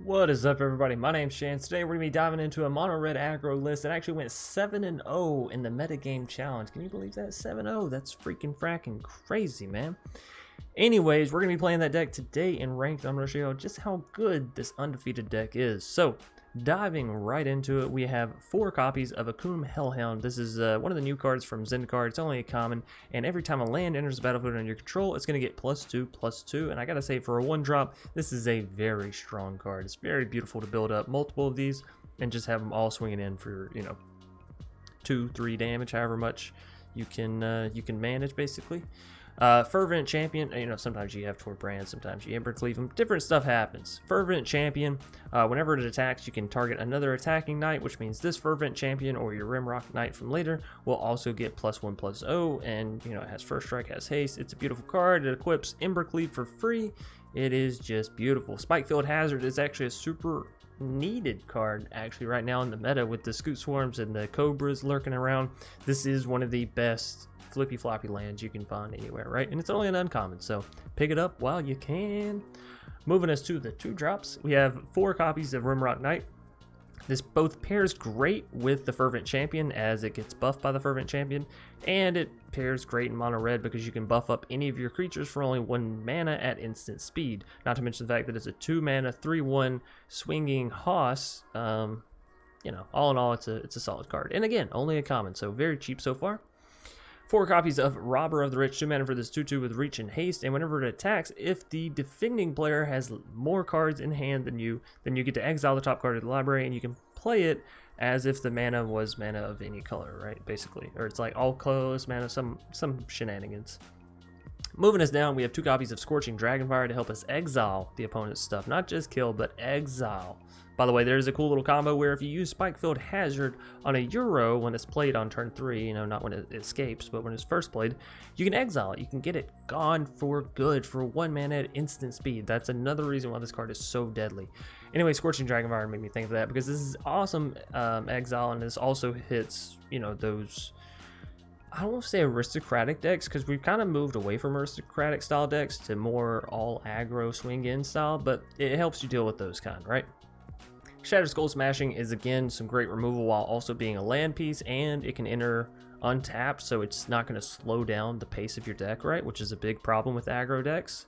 What is up, everybody? My name's Chance. Today we're going to be diving into a mono red aggro list that actually went 7-0 in the metagame challenge. Can you believe that? 7-0? That's freaking fracking crazy, man. Anyways, we're going to be playing that deck today in ranked. I'm going to show you just how good this undefeated deck is. So, diving right into it, we have 4 copies of Akoum Hellhound. This is one of the new cards from Zendikar. It's only a common, and every time a land enters the battlefield under your control, it's going to get +2/+2. And I gotta say, for a 1-drop, this is a very strong card. It's very beautiful to build up multiple of these and just have them all swinging in for 2-3 damage, however much you can manage, basically. Fervent Champion, sometimes you have Toil brand, sometimes you Embercleave them. Different stuff happens. Fervent Champion, whenever it attacks, you can target another attacking knight, which means this Fervent Champion or your Rimrock Knight from later will also get +1/+0, and it has first strike, has haste. It's a beautiful card. It equips Embercleave for free. It is just beautiful. Spikefield Hazard is actually a super needed card actually right now in the meta with the Scoot Swarms and the Cobras lurking around. This is one of the best flippy floppy lands you can find anywhere, right? And it's only an uncommon, so pick it up while you can. Moving us to the 2-drops, we have 4 copies of Rimrock Knight. This both pairs great with the Fervent Champion as it gets buffed by the Fervent Champion, and it pairs great in mono red because you can buff up any of your creatures for only 1 mana at instant speed. Not to mention the fact that it's a 2-mana 3/1 swinging hoss. All in all, it's a solid card. And again, only a common, so very cheap so far. 4 copies of Robber of the Rich, 2 mana for this 2/2 with reach and haste, and whenever it attacks, if the defending player has more cards in hand than you, then you get to exile the top card of the library, and you can play it as if the mana was mana of any color, right? Basically, or it's like all colorless mana, some shenanigans. Moving us down, we have 2 copies of Scorching Dragonfire to help us exile the opponent's stuff, not just kill, but exile. By the way, there's a cool little combo where if you use Spikefield Hazard on a Euro when it's played on turn 3, not when it escapes, but when it's first played, you can exile it. You can get it gone for good for 1 mana at instant speed. That's another reason why this card is so deadly. Anyway, Scorching Dragonfire made me think of that because this is awesome exile, and this also hits, those, I don't want to say aristocratic decks because we've kind of moved away from aristocratic style decks to more all aggro swing in style, but it helps you deal with those kind, right? Shatterskull Smashing is again some great removal while also being a land piece, and it can enter untapped, so it's not going to slow down the pace of your deck, right? Which is a big problem with aggro decks.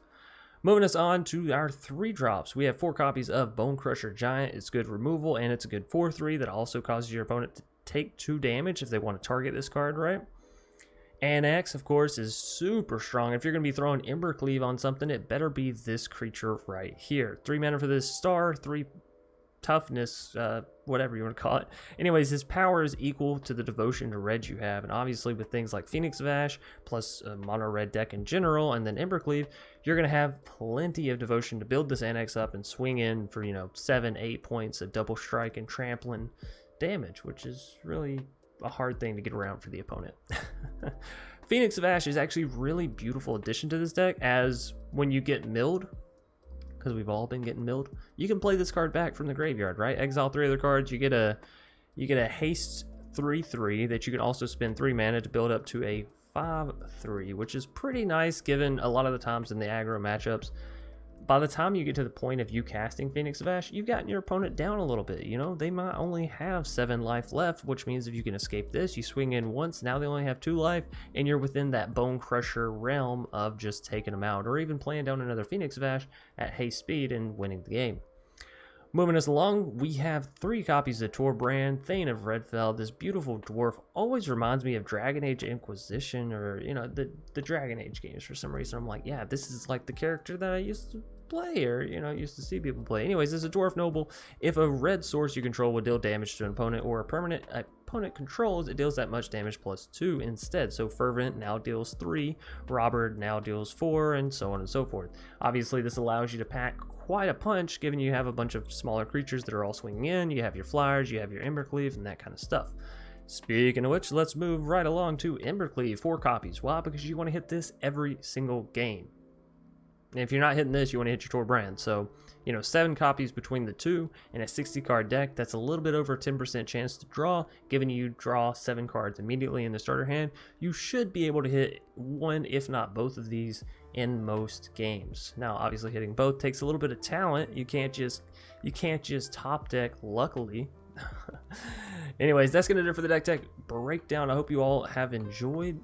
Moving us on to our 3-drops, we have 4 copies of Bonecrusher Giant. It's good removal, and it's a good 4/3 that also causes your opponent to take 2 damage if they want to target this card, right? Anax, of course, is super strong. If you're going to be throwing Embercleave on something, it better be this creature right here. 3 mana for this star, 3 toughness, whatever you want to call it. Anyways, his power is equal to the devotion to red you have, and obviously with things like Phoenix of Ash plus a mono red deck in general and then Embercleave, you're going to have plenty of devotion to build this Anax up and swing in for 7-8 points of double strike and trampling damage, which is really a hard thing to get around for the opponent. Phoenix of Ash is actually a really beautiful addition to this deck, as when you get milled, because we've all been getting milled, you can play this card back from the graveyard, right? Exile 3 other cards, you get a haste 3/3 that you can also spend 3 mana to build up to a 5/3, which is pretty nice given a lot of the times in the aggro matchups, by the time you get to the point of you casting Phoenix of Ash, you've gotten your opponent down a little bit. They might only have 7 life left, which means if you can escape this, you swing in once, now they only have 2 life, and you're within that Bonecrusher realm of just taking them out, or even playing down another Phoenix of Ash at haste speed and winning the game. Moving us along, we have 3 copies of Toil brand, Thane of Redfell. This beautiful dwarf always reminds me of Dragon Age Inquisition, or the Dragon Age games for some reason. I'm like, yeah, this is like the character that I used to play, or used to see people play. Anyways, this is a dwarf noble. If a red source you control would deal damage to an opponent, or a permanent opponent controls, it deals that much damage +2 instead. So Fervent now deals 3, Robber now deals 4, and so on and so forth. Obviously, this allows you to pack quite a punch, given you have a bunch of smaller creatures that are all swinging in. You have your flyers, you have your Embercleave, and that kind of stuff. Speaking of which, let's move right along to Embercleave. 4 copies. Why? Because you want to hit this every single game. And if you're not hitting this, you want to hit your Tor brand. So, you know, 7 copies between the two in a 60 card deck, that's a little bit over a 10% chance to draw. Given you draw 7 cards immediately in the starter hand, you should be able to hit one, if not both of these in most games. Now, obviously hitting both takes a little bit of talent. You can't just top deck luckily. Anyways, that's gonna do it for the deck tech breakdown. I hope you all have enjoyed.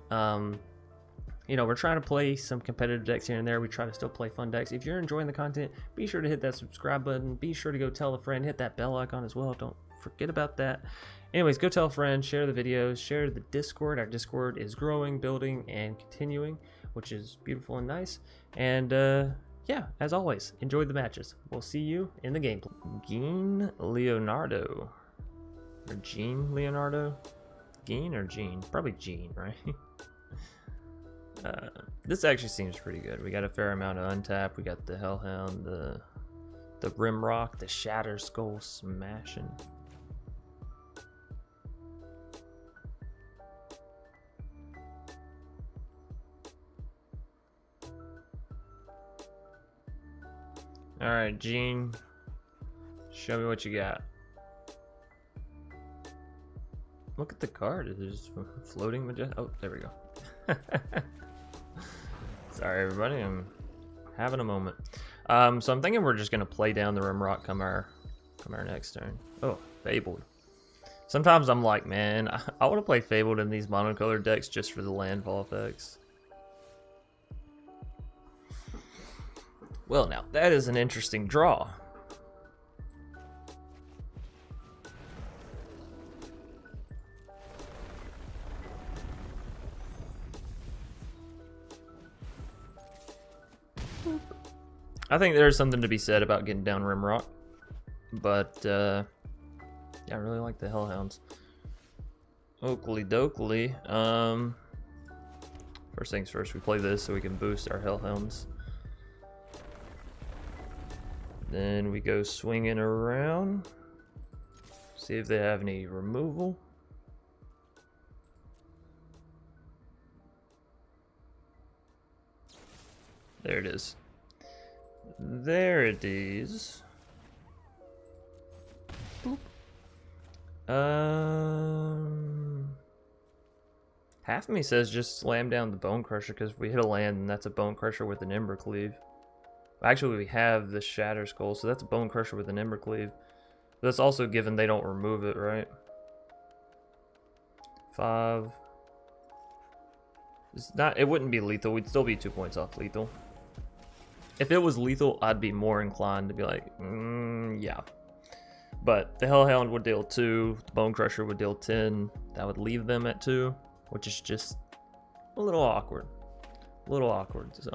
You know, we're trying to play some competitive decks here and there. We try to still play fun decks. If you're enjoying the content, be sure to hit that subscribe button. Be sure to go tell a friend. Hit that bell icon as well. Don't forget about that. Anyways, go tell a friend. Share the videos. Share the Discord. Our Discord is growing, building, and continuing, which is beautiful and nice. And yeah, as always, enjoy the matches. We'll see you in the gameplay. Gene Leonardo. Or Gene Leonardo? Gene or Gene? Probably Gene, right? This actually seems pretty good. We got a fair amount of untap. We got the Hellhound, the Rimrock, the Shatterskull Smashing. Alright, Gene. Show me what you got. Look at the card. It is floating majestic. Oh, there we go. Sorry, everybody. I'm having a moment. So I'm thinking we're just gonna play down the Rimrock come our next turn. Oh, Fabled. Sometimes I'm like, man, I want to play Fabled in these monocolored decks just for the landfall effects. Well, now that is an interesting draw. I think there's something to be said about getting down Rimrock, but yeah, I really like the Hellhounds. Oakley dokley. First things first, we play this so we can boost our Hellhounds. Then we go swinging around, see if they have any removal. There it is. There it is. Boop. Half of me says just slam down the Bonecrusher because if we hit a land, then that's a Bonecrusher with an Embercleave. Actually, we have the Shatterskull, so that's a Bonecrusher with an Embercleave. That's also given they don't remove it, right? 5. It's not. It wouldn't be lethal. We'd still be 2 points off lethal. If it was lethal, I'd be more inclined to be like, yeah. But the Hellhound would deal 2, the Bonecrusher would deal 10. That would leave them at 2, which is just a little awkward. A little awkward, so.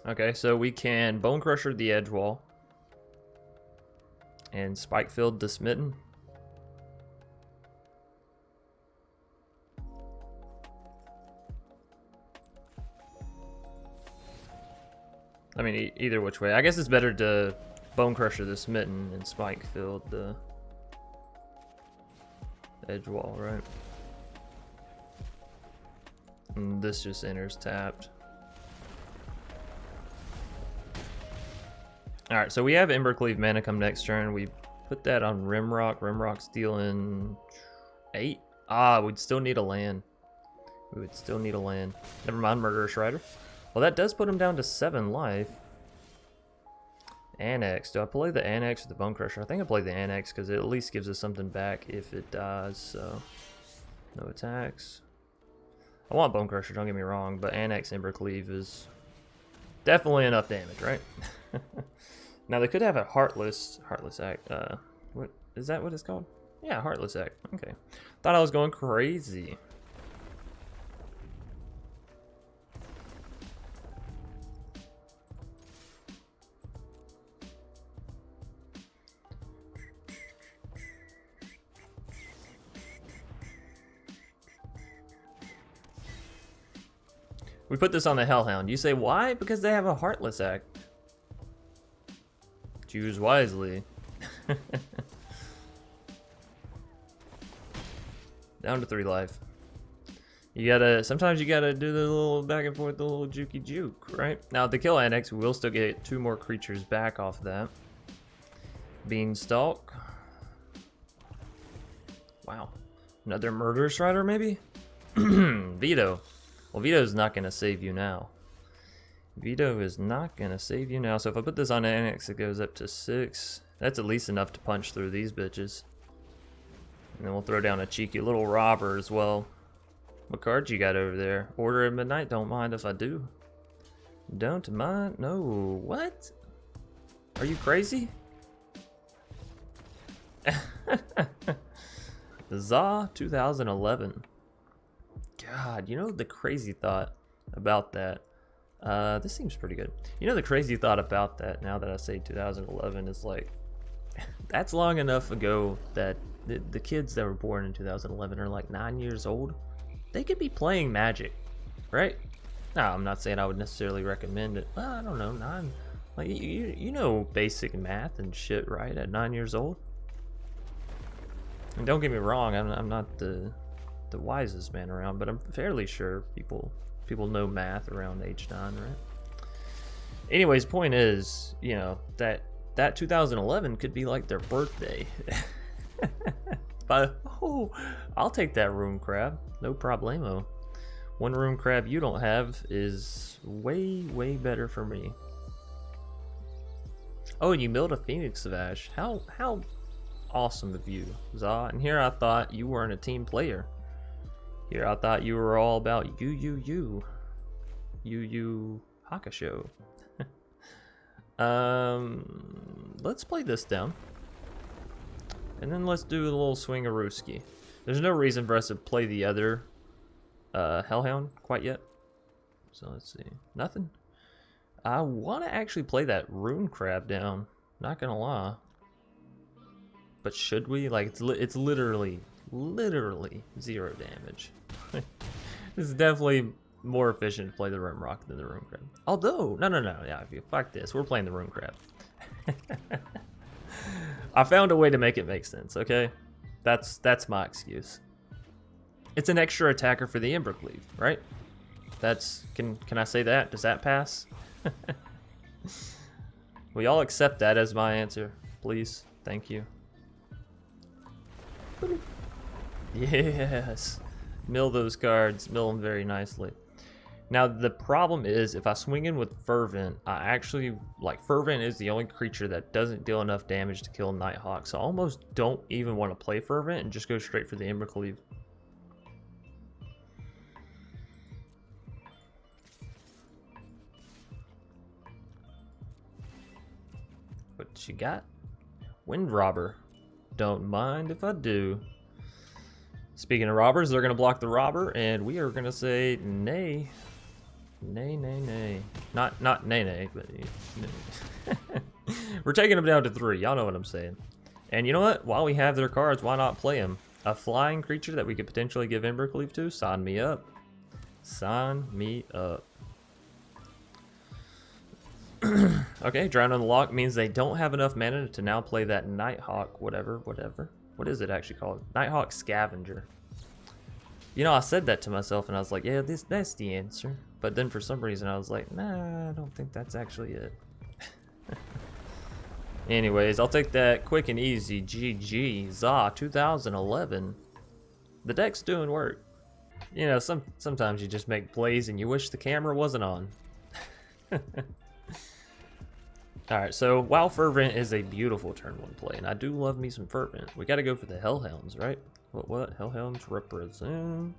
Okay, so we can Bonecrusher the edge wall and Spikefield the Smitten. I mean, either which way. I guess it's better to Bonecrusher the Smitten and Spikefield the edge wall, right? And this just enters tapped. Alright, so we have Embercleave mana come next turn. We put that on Rimrock. Rimrock's dealing 8. Ah, we'd still need a land. We would still need a land. Never mind, Murderous Rider. Well, that does put him down to 7 life. Anax. Do I play the Anax or the Bonecrusher? I think I play the Anax because it at least gives us something back if it dies, so no attacks. I want Bonecrusher, don't get me wrong, but Anax Embercleave is definitely enough damage, right? Now they could have a Heartless Act. What is that? What it's called? Yeah, Heartless Act. Okay, thought I was going crazy. We put this on the Hellhound. You say why? Because they have a Heartless Act. Choose wisely. Down to 3 life. You gotta, sometimes you gotta do the little back and forth, the little jukey juke, right? Now to kill Anax, we will still get 2 more creatures back off that. Beanstalk. Wow. Another Murderous Rider, maybe? Veto. Well, Veto's not gonna save you now. Veto is not gonna save you now. So if I put this on Anax, it goes up to 6. That's at least enough to punch through these bitches. And then we'll throw down a cheeky little robber as well. What cards you got over there? Order of Midnight, don't mind if I do. Don't mind, no, what? Are you crazy? Za 2011. God, you know the crazy thought about that. This seems pretty good. You know the crazy thought about that, now that I say 2011, is like, that's long enough ago that the kids that were born in 2011 are like 9 years old. They could be playing Magic, right? Now, I'm not saying I would necessarily recommend it. Well, I don't know, 9. Like, you know basic math and shit, right? At 9 years old. And don't get me wrong, I'm not the wisest man around, but I'm fairly sure people know math around age 9, right? Anyways, point is, you know, that 2011 could be like their birthday. But oh, I'll take that room crab, no problemo. 1 room crab you don't have is way better for me. Oh, and you milled a Phoenix of Ash. How awesome of you, Za. And here I thought you weren't a team player. Here I thought you were all about you Hakusho. Let's play this down. And then let's do a little swingarooski. There's no reason for us to play the other Hellhound quite yet. So let's see. Nothing. I want to actually play that Rune Crab down. Not gonna lie. But should we? Like, it's literally 0 damage. This is definitely more efficient to play the Rimrock than the Rune Crab. Although, no. Yeah, if you fuck this, we're playing the Rune Crab. I found a way to make it make sense, okay? That's my excuse. It's an extra attacker for the Embercleave, right? That's can I say that? Does that pass? Will y'all accept that as my answer, please? Thank you. Yes. Mill those cards, mill them very nicely. Now the problem is, if I swing in with Fervent, I actually, like, Fervent is the only creature that doesn't deal enough damage to kill Nighthawk, so I almost don't even want to play Fervent and just go straight for the Embercleave. What you got? Wind Robber. Don't mind if I do. Speaking of robbers, they're going to block the robber, and we are going to say nay. Nay. Not nay, but we're taking them down to 3. Y'all know what I'm saying. And you know what? While we have their cards, why not play them? A flying creature that we could potentially give Embercleave to? Sign me up. Sign me up. Okay, Drown on the Lock means they don't have enough mana to now play that Nighthawk, whatever. What is it actually called? Nighthawk Scavenger. You know, I said that to myself and I was like, yeah, that's the answer. But then for some reason I was like, nah, I don't think that's actually it. Anyways, I'll take that quick and easy. GG. Za 2011. The deck's doing work. You know, sometimes you just make plays and you wish the camera wasn't on. Alright, so while Fervent is a beautiful turn 1 play, and I do love me some Fervent, we gotta go for the Hellhounds, right? What? Hellhounds represent?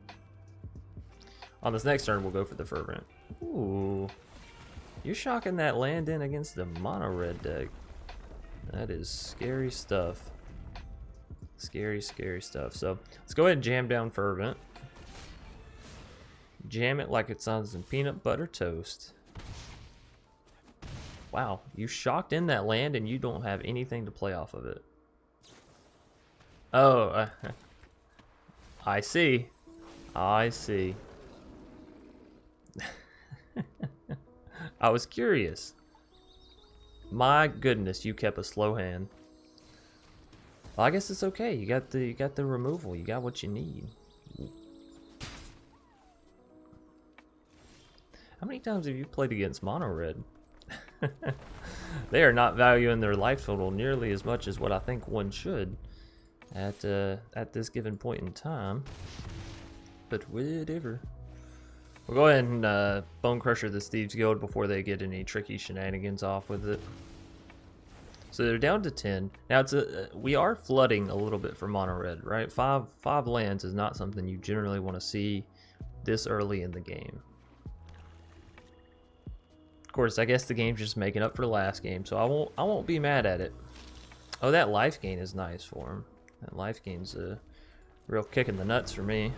On this next turn, we'll go for the Fervent. Ooh. You're shocking that land in against the mono red deck. That is scary stuff. Scary stuff. So, let's go ahead and jam down Fervent. Jam it like it's on some peanut butter toast. Wow, you shocked in that land and you don't have anything to play off of it. Oh, I see. I was curious. My goodness, you kept a slow hand. Well, I guess it's okay. You got the removal. You got what you need. How many times have you played against mono red? They are not valuing their life total nearly as much as what I think one should at this given point in time. But whatever. We'll go ahead and Bonecrusher this Thieves Guild before they get any tricky shenanigans off with it. So they're down to 10. Now it's we are flooding a little bit for mono red, right? Five lands is not something you generally want to see this early in the game. Of course, I guess the game's just making up for the last game, so I won't be mad at it. Oh, that life gain is nice for him. That life gain's a real kick in the nuts for me.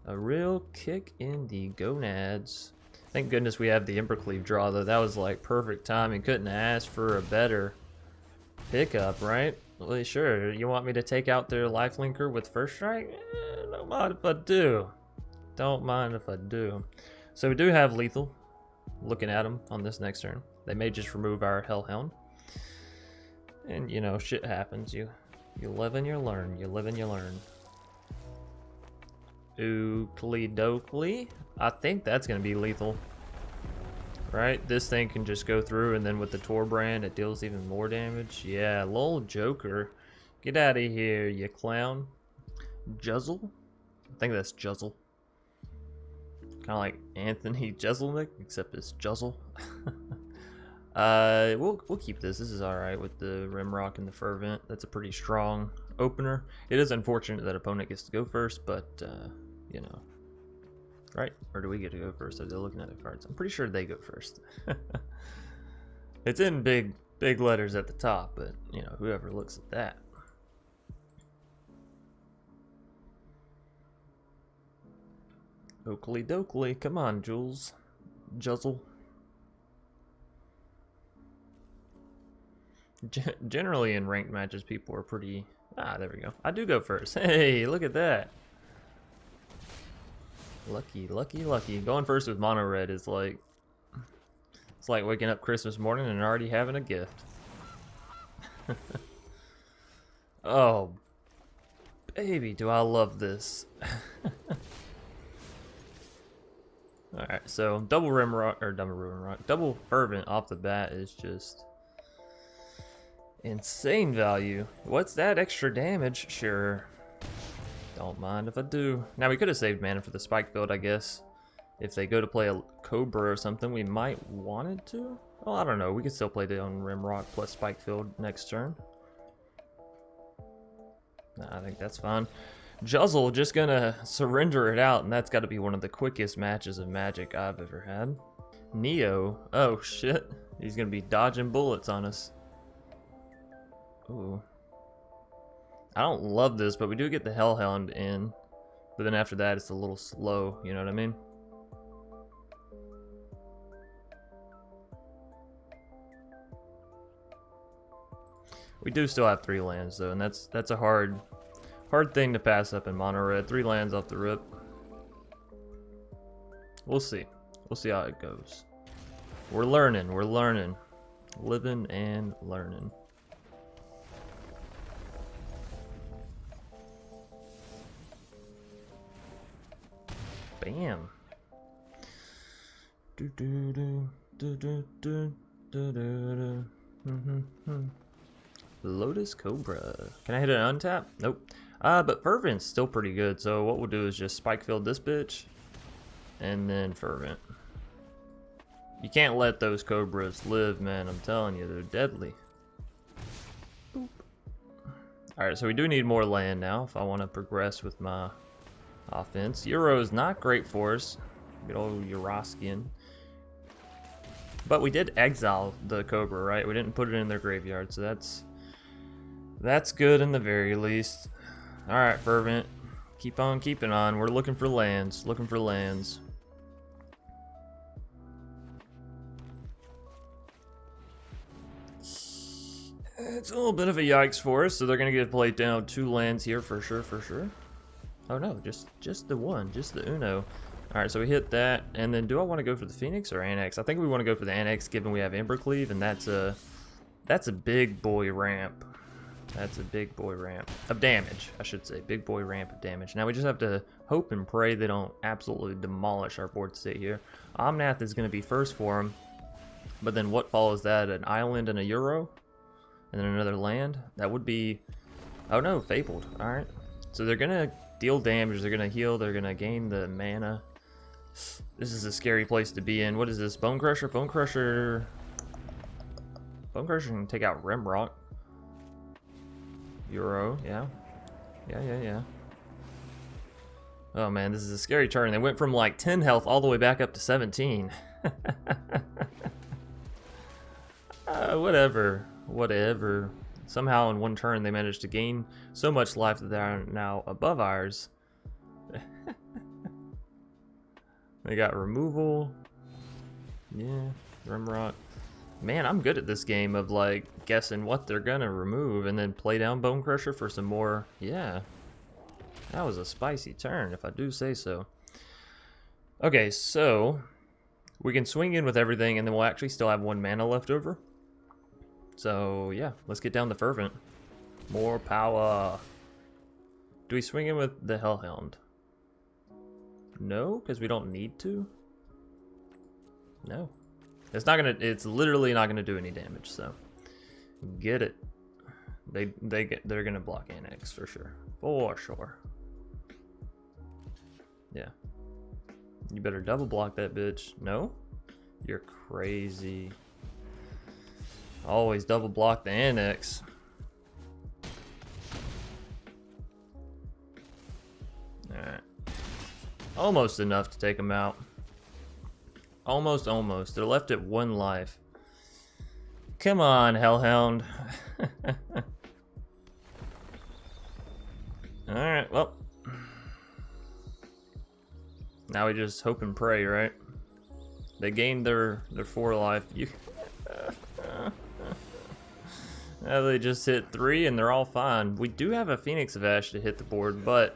A real kick in the gonads. Thank goodness we have the Embercleave draw, though. That was like perfect timing. Couldn't ask for a better pickup, right? Well, sure. You want me to take out their lifelinker with first strike? Don't mind if I do. Don't mind if I do. So we do have lethal. Looking at them on this next turn. They may just remove our Hellhound. And you know, shit happens. You live and you learn. You live and you learn. Oakley dokley. I think that's going to be lethal. Right? This thing can just go through, and then with the Tor brand, it deals even more damage. Yeah, lol Joker. Get out of here, you clown. Juzzle? I think that's Juzzle. Kind of like Anthony Jeselnik, except it's Juzzle. We'll keep this. This is alright with the Rimrock and the Fervent. That's a pretty strong opener. It is unfortunate that opponent gets to go first, but you know, right? Or do we get to go first? Are they looking at the cards? I'm pretty sure they go first. It's in big letters at the top, but you know, whoever looks at that. Oakley dokley, come on, Jules. Juzzle. Generally in ranked matches, people are pretty... Ah, there we go. I do go first. Hey, look at that. Lucky, lucky, lucky. Going first with mono red is like... It's like waking up Christmas morning and already having a gift. Oh, baby, do I love this. Alright, so double Rimrock, or double Rimrock, double Fervent off the bat is just insane value. What's that extra damage? Sure. Don't mind if I do. Now we could have saved mana for the Spike Field, I guess. If they go to play a Cobra or something, we might wanted to. Well, I don't know. We could still play the own Rimrock plus Spike Field next turn. Nah, I think that's fine. Juzzle just gonna surrender it out, and that's got to be one of the quickest matches of Magic I've ever had. Neo, oh shit, he's gonna be dodging bullets on us. Ooh, I don't love this, but we do get the Hellhound in, but then after that it's a little slow, you know what I mean? We do still have 3 lands though, and that's a hard thing to pass up in mono red. 3 lands off the rip. We'll see. We'll see how it goes. We're learning. We're learning. Living and learning. Bam. Do do do do do do do do do. Lotus Cobra. Can I hit an untap? Nope. But Fervent's still pretty good, so what we'll do is just Spike Field this bitch, and then Fervent. You can't let those Cobras live, man. I'm telling you, they're deadly. Boop. Alright, so we do need more land now if I want to progress with my offense. Euro is not great for us. Good old Euroskian. But we did exile the Cobra, right? We didn't put it in their graveyard, so that's good in the very least. Alright, Fervent. Keep on keeping on. We're looking for lands. Looking for lands. It's a little bit of a yikes for us, so they're going to get played down 2 lands here for sure, for sure. Oh no, just the one. Just the Uno. Alright, so we hit that, and then do I want to go for the Phoenix or Anax? I think we want to go for the Anax, given we have Embercleave, and that's a big boy ramp. That's a big boy ramp of damage, I should say. Big boy ramp of damage. Now we just have to hope and pray they don't absolutely demolish our board state here. Omnath is going to be first for him, but then what follows that? An island and a Euro? And then another land? That would be... Oh no, Fabled. Alright. So they're going to deal damage, they're going to heal, they're going to gain the mana. This is a scary place to be in. What is this? Bonecrusher? Bonecrusher can take out Rimrock. Euro, yeah. Yeah. Oh man, this is a scary turn. They went from like 10 health all the way back up to 17. Whatever. Somehow in one turn they managed to gain so much life that they are now above ours. They got removal. Yeah, Rimrock. Man, I'm good at this game of like guessing what they're gonna remove and then play down Bonecrusher for some more. Yeah, that was a spicy turn, if I do say so. Okay, so we can swing in with everything, and then we'll actually still have 1 mana left over. So yeah, let's get down to Fervent. More power. Do we swing in with the Hellhound? No, because we don't need to. No. It's literally not gonna do any damage, so get it. They're gonna block Anax for sure. For sure. Yeah. You better double block that bitch. No? You're crazy. Always double block the Anax. Alright. Almost enough to take him out. Almost. They're left at 1 life. Come on, Hellhound. Alright, well. Now we just hope and pray, right? They gained their 4 life. Now they just hit 3 and they're all fine. We do have a Phoenix of Ash to hit the board, but...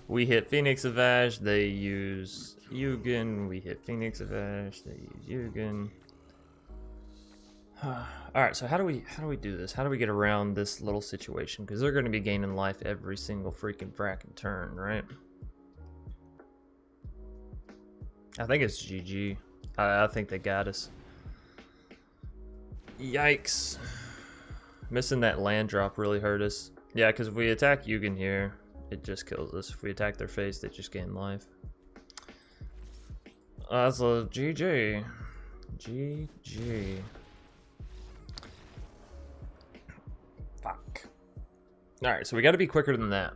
we hit Phoenix of Ash, they use Yugen. We hit Phoenix of Ash, they use Yugen. Alright, so how do we do this? How do we get around this little situation? Because they're going to be gaining life every single freaking fracking turn, right? I think it's GG. I think they got us. Yikes. Missing that land drop really hurt us. Yeah, because if we attack Yugen here, it just kills us. If we attack their face, they just gain life. That's a GG. GG. Fuck. Alright, so we gotta be quicker than that.